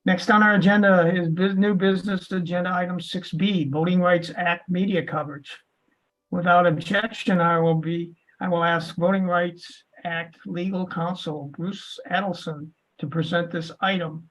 Next on our agenda is new business agenda item 6B, Voting Rights Act media coverage. Without objection, I will ask Voting Rights Act legal counsel Bruce Adelson to present this item.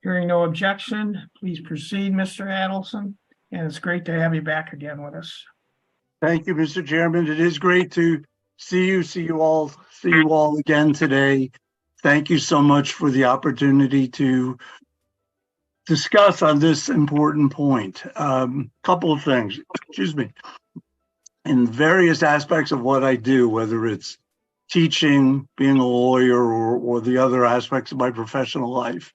Hearing no objection, please proceed, Mr. Adelson, and it's great to have you back again with us. Thank you, Mr. Chairman. It is great to see you all again today. Thank you so much for the opportunity to discuss on this important point. Couple of things, excuse me. In various aspects of what I do, whether it's teaching, being a lawyer, or the other aspects of my professional life,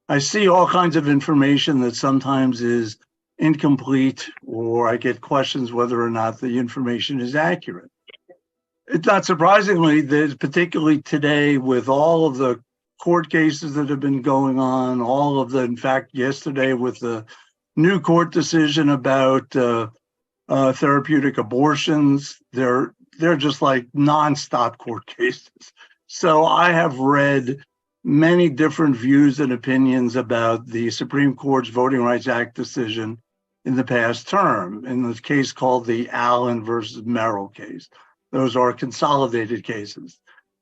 I see all kinds of information that sometimes is incomplete, or I get questions whether or not the information is accurate. It's not surprisingly that particularly today, with all of the court cases that have been going on, in fact, yesterday with the new court decision about therapeutic abortions, they're just like nonstop court cases. So I have read many different views and opinions about the Supreme Court's Voting Rights Act decision in the past term, in this case called the Allen versus Merrill case. Those are consolidated cases.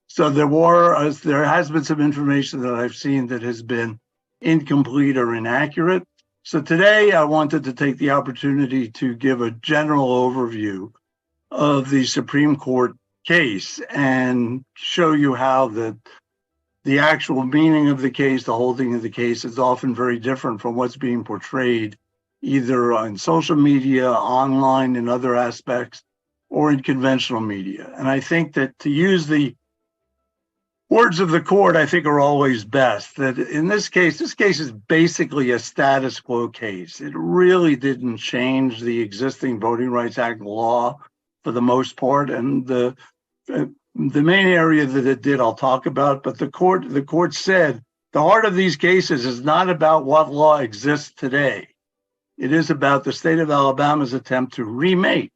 So there has been some information that I've seen that has been incomplete or inaccurate. So today I wanted to take the opportunity to give a general overview of the Supreme Court case and show you how the actual meaning of the case, the holding of the case, is often very different from what's being portrayed either on social media, online, in other aspects, or in conventional media. And I think that to use the words of the court, I think, are always best. That in this case is basically a status quo case. It really didn't change the existing Voting Rights Act law for the most part. And the main area that it did, I'll talk about, but the court said the heart of these cases is not about what law exists today. It is about the state of Alabama's attempt to remake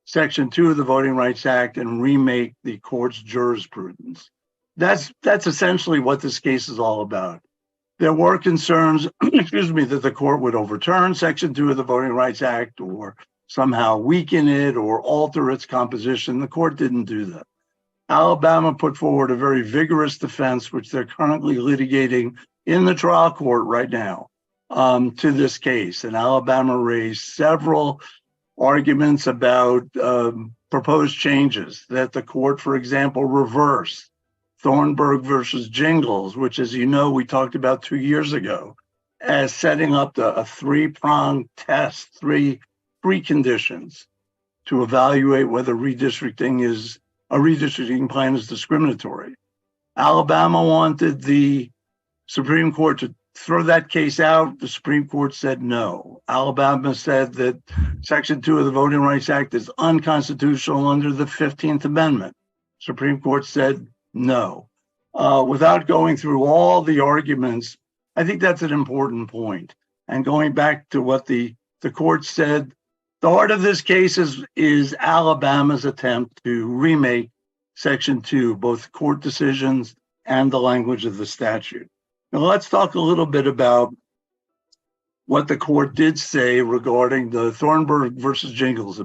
Section 2 of the Voting Rights Act and remake the court's jurisprudence. That's essentially what this case is all about. There were concerns, excuse me, that the court would overturn Section 2 of the Voting Rights Act or somehow weaken it or alter its composition. The court didn't do that. Alabama put forward a very vigorous defense, which they're currently litigating in the trial court right now to this case. And Alabama raised several arguments about proposed changes that the court, for example, reversed Thornburg versus Jingles, which, as you know, we talked about 2 years ago, as setting up a three-pronged test, three preconditions to evaluate whether a redistricting plan is discriminatory. Alabama wanted the Supreme Court to throw that case out. The Supreme Court said no. Alabama said that Section 2 of the Voting Rights Act is unconstitutional under the 15th Amendment. Supreme Court said no. Without going through all the arguments, I think that's an important point. And going back to what the court said, the heart of this case is Alabama's attempt to remake Section 2, both court decisions and the language of the statute. Now, let's talk a little bit about what the court did say regarding the Thornburg versus Jingles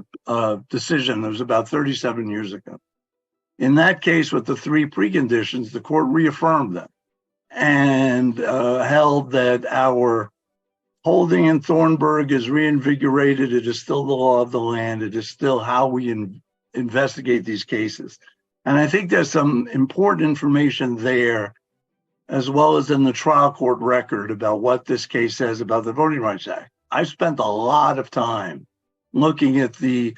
decision that was about 37 years ago. In that case, with the three preconditions, the court reaffirmed them and held that our holding in Thornburg is reinvigorated. It is still the law of the land. It is still how we investigate these cases. And I think there's some important information there, as well as in the trial court record, about what this case says about the Voting Rights Act. I've spent a lot of time looking at the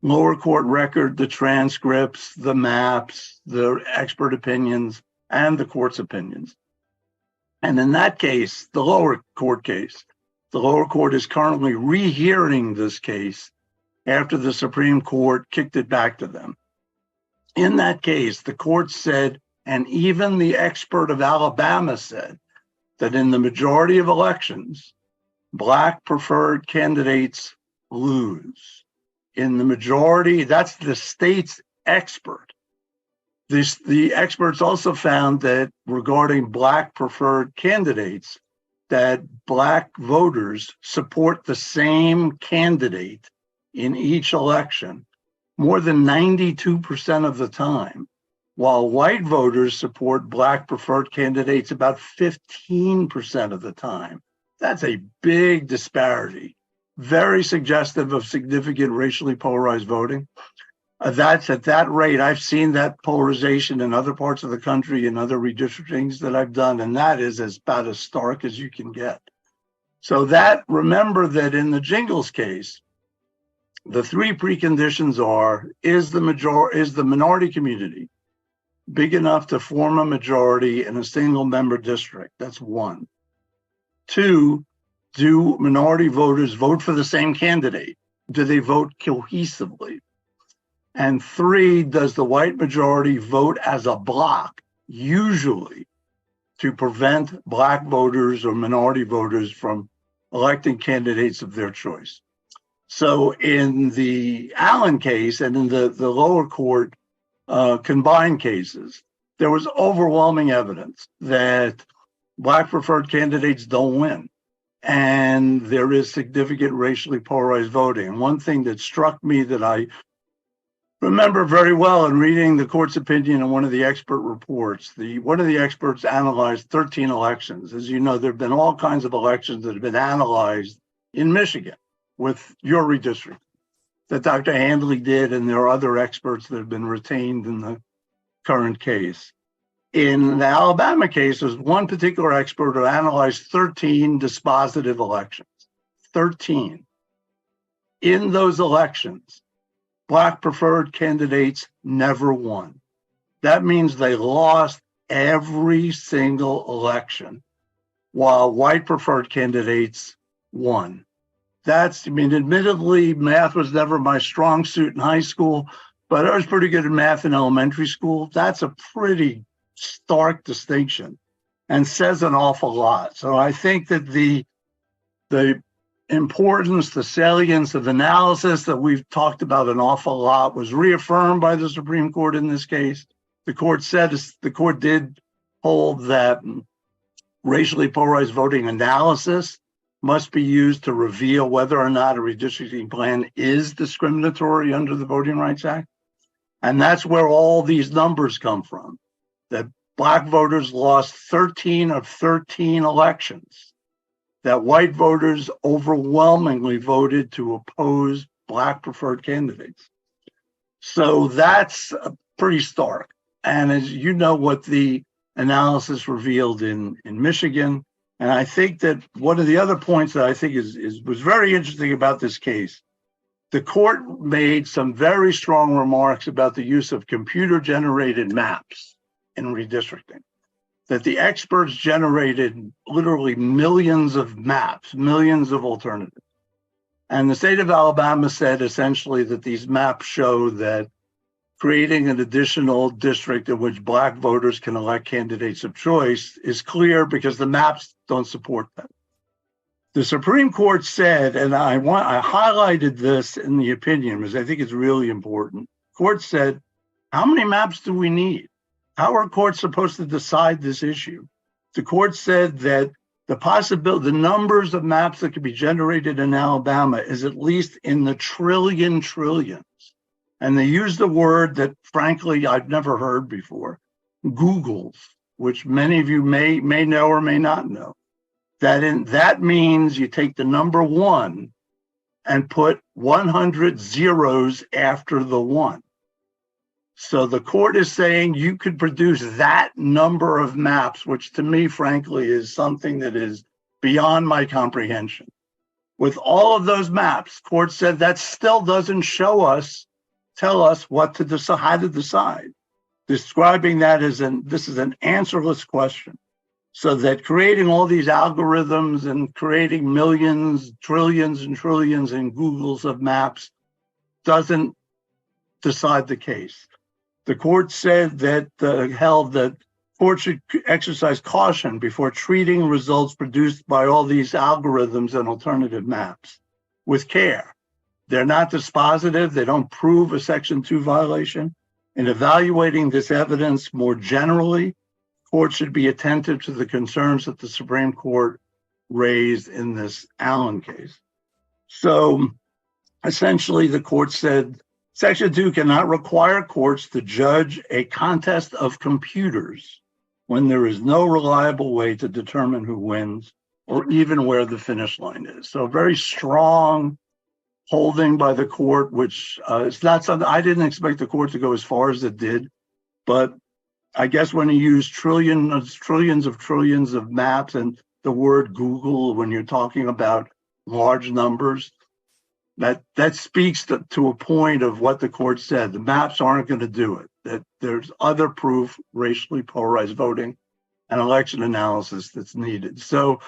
lower court record, the transcripts, the maps, the expert opinions, and the court's opinions. And in that case, the lower court is currently rehearing this case after the Supreme Court kicked it back to them. In that case, the court said, and even the expert of Alabama said, that in the majority of elections, Black preferred candidates lose. In the majority, that's the state's expert. The experts also found that regarding Black preferred candidates, that Black voters support the same candidate in each election more than 92% of the time, while white voters support Black preferred candidates about 15% of the time. That's a big disparity, very suggestive of significant racially polarized voting. That's at that rate. I've seen that polarization in other parts of the country and other redistrictings that I've done, and that is about as stark as you can get. So that, remember that in the Jingles case, the three preconditions are, is the minority community big enough to form a majority in a single member district? That's one. Two, do minority voters vote for the same candidate? Do they vote cohesively? And three, does the white majority vote as a block, usually to prevent Black voters or minority voters from electing candidates of their choice? So in the Allen case and in the lower court combined cases, there was overwhelming evidence that Black preferred candidates don't win. And there is significant racially polarized voting. And one thing that struck me that I remember very well in reading the court's opinion on one of the expert reports, one of the experts analyzed 13 elections. As you know, there have been all kinds of elections that have been analyzed in Michigan with your redistricting that Dr. Handley did, and there are other experts that have been retained in the current case. In the Alabama case, there's one particular expert who analyzed 13 dispositive elections. 13. In those elections, Black preferred candidates never won. That means they lost every single election, while white preferred candidates won. Admittedly, math was never my strong suit in high school, but I was pretty good at math in elementary school. That's a pretty stark distinction and says an awful lot. So I think that the importance, the salience of analysis that we've talked about an awful lot was reaffirmed by the Supreme Court in this case. The court did hold that racially polarized voting analysis must be used to reveal whether or not a redistricting plan is discriminatory under the Voting Rights Act. And that's where all these numbers come from, that Black voters lost 13 of 13 elections, that white voters overwhelmingly voted to oppose Black preferred candidates. So that's pretty stark. And as you know, what the analysis revealed in Michigan, and I think that one of the other points that I think was very interesting about this case, the court made some very strong remarks about the use of computer-generated maps in redistricting, that the experts generated literally millions of maps, millions of alternatives. And the state of Alabama said essentially that these maps show that creating an additional district in which Black voters can elect candidates of choice is clear because the maps don't support that. The Supreme Court said, and I highlighted this in the opinion because I think it's really important. Court said, how many maps do we need? How are courts supposed to decide this issue? The court said that the numbers of maps that could be generated in Alabama is at least in the trillions. And they used a word that, frankly, I've never heard before, Googles, which many of you may know or may not know. That means you take the number 1 and put 100 zeros after the 1. So the court is saying you could produce that number of maps, which to me, frankly, is something that is beyond my comprehension. With all of those maps, court said that still doesn't tell us what to decide, how to decide, describing that as this is an answerless question. So that creating all these algorithms and creating millions, trillions and trillions in Googles of maps doesn't decide the case. The court said that held that courts should exercise caution before treating results produced by all these algorithms and alternative maps with care. They're not dispositive. They don't prove a Section 2 violation. In evaluating this evidence more generally, courts should be attentive to the concerns that the Supreme Court raised in this Allen case. So essentially, the court said Section 2 cannot require courts to judge a contest of computers when there is no reliable way to determine who wins or even where the finish line is. So very strong holding by the court, which it's not something I didn't expect the court to go as far as it did. But I guess when you use trillions of maps and the word Google, when you're talking about large numbers, that speaks to a point of what the court said. The maps aren't going to do it. That there's other proof, racially polarized voting and election analysis that's needed. So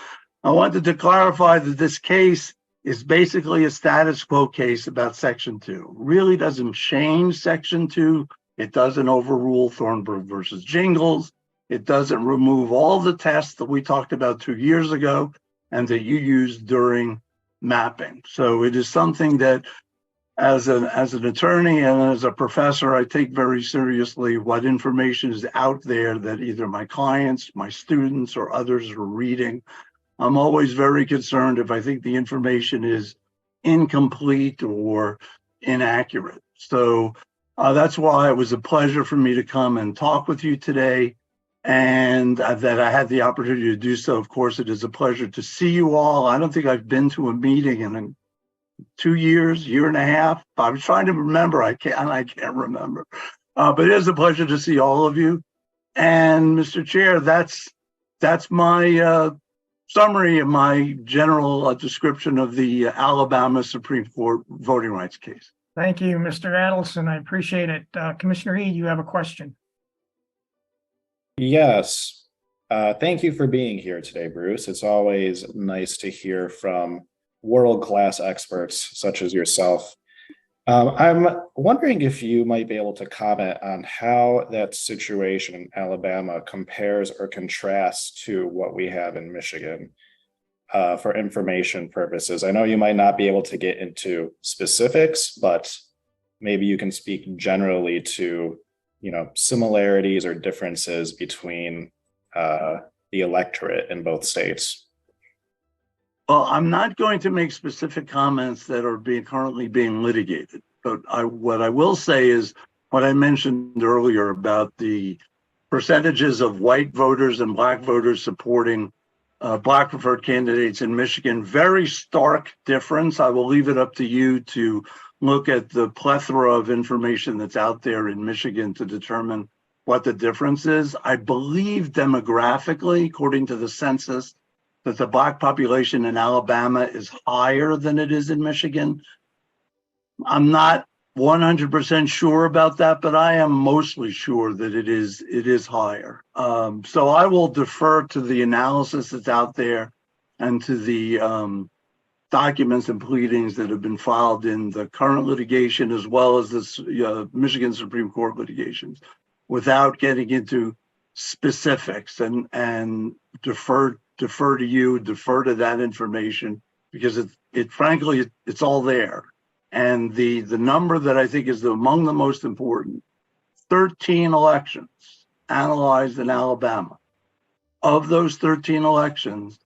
I wanted to clarify that this case is basically a status quo case about Section 2. Really doesn't change Section 2. It doesn't overrule Thornburg versus Jingles. It doesn't remove all the tests that we talked about 2 years ago and that you used during mapping. So it is something that as an attorney and as a professor, I take very seriously what information is out there that either my clients, my students, or others are reading. I'm always very concerned if I think the information is incomplete or inaccurate. So that's why it was a pleasure for me to come and talk with you today, and that I had the opportunity to do so. Of course, it is a pleasure to see you all. I don't think I've been to a meeting in 2 years, year and a half. I was trying to remember. I can't remember. But it is a pleasure to see all of you. And Mr. Chair, that's my summary of my general description of the Alabama Supreme Court voting rights case. Thank you, Mr. Adelson. I appreciate it. Commissioner Ede, you have a question. Yes. Thank you for being here today, Bruce. It's always nice to hear from world-class experts such as yourself. I'm wondering if you might be able to comment on how that situation in Alabama compares or contrasts to what we have in Michigan for information purposes. I know you might not be able to get into specifics, but maybe you can speak generally to, similarities or differences between the electorate in both states. Well, I'm not going to make specific comments that are currently being litigated, but what I will say is what I mentioned earlier about the percentages of white voters and black voters supporting black preferred candidates in Michigan. Very stark difference. I will leave it up to you to look at the plethora of information that's out there in Michigan to determine what the difference is. I believe demographically, according to the census, that the black population in Alabama is higher than it is in Michigan. I'm not 100% sure about that, but I am mostly sure that it is higher. So I will defer to the analysis that's out there and to the documents and pleadings that have been filed in the current litigation as well as this Michigan Supreme Court litigations, without getting into specifics, and defer to you, defer to that information, because it frankly, it's all there. And the number that I think is among the most important, 13 elections analyzed in Alabama. Of those 13 elections,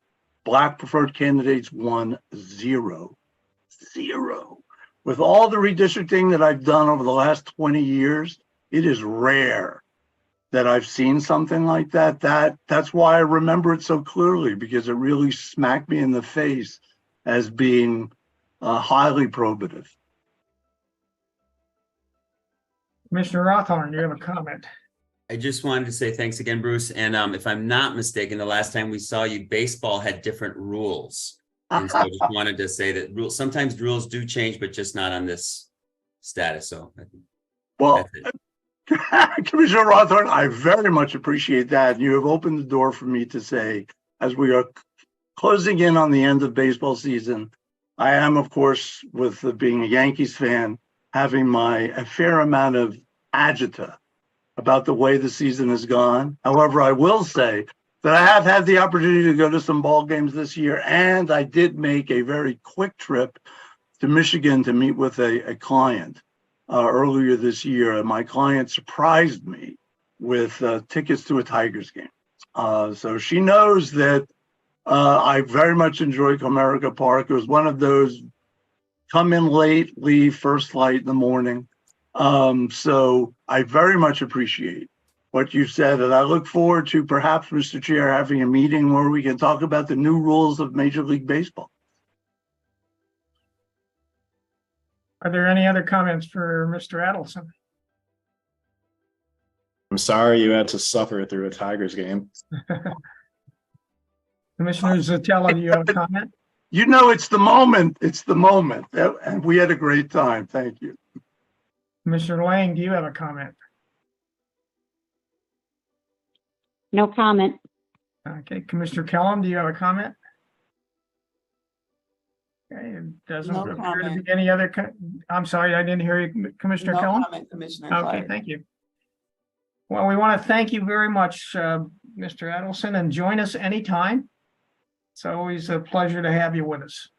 black preferred candidates won 0. With all the redistricting that I've done over the last 20 years, it is rare that I've seen something like that. That's why I remember it so clearly, because it really smacked me in the face as being highly probative. Commissioner Rothorn, you have a comment. I just wanted to say thanks again, Bruce. And if I'm not mistaken, the last time we saw you, baseball had different rules. And so I just wanted to say that sometimes rules do change, but just not on this status. So well, Commissioner Rothorn, I very much appreciate that. You have opened the door for me to say, as we are closing in on the end of baseball season, I am, of course, with being a Yankees fan, having a fair amount of agita about the way the season has gone. However, I will say that I have had the opportunity to go to some ball games this year, and I did make a very quick trip to Michigan to meet with a client earlier this year, and my client surprised me with tickets to a Tigers game. So she knows that I very much enjoyed Comerica Park. It was one of those come in late, leave first light in the morning. So I very much appreciate what you said, and I look forward to perhaps, Mr. Chair, having a meeting where we can talk about the new rules of Major League Baseball. Are there any other comments for Mr. Adelson? I'm sorry you had to suffer through a Tigers game. Commissioner Zatella, do you have a comment? You know, it's the moment. It's the moment. And we had a great time. Thank you. Commissioner Lang, do you have a comment? No comment. Okay, Commissioner Kellum, do you have a comment? Okay, it doesn't No appear to comment. be any other, I'm sorry, I didn't hear you, Commissioner No Kellum. comment, Commissioner Okay, Clark. thank you. Well, we want to thank you very much, Mr. Adelson, and join us anytime. It's always a pleasure to have you with us.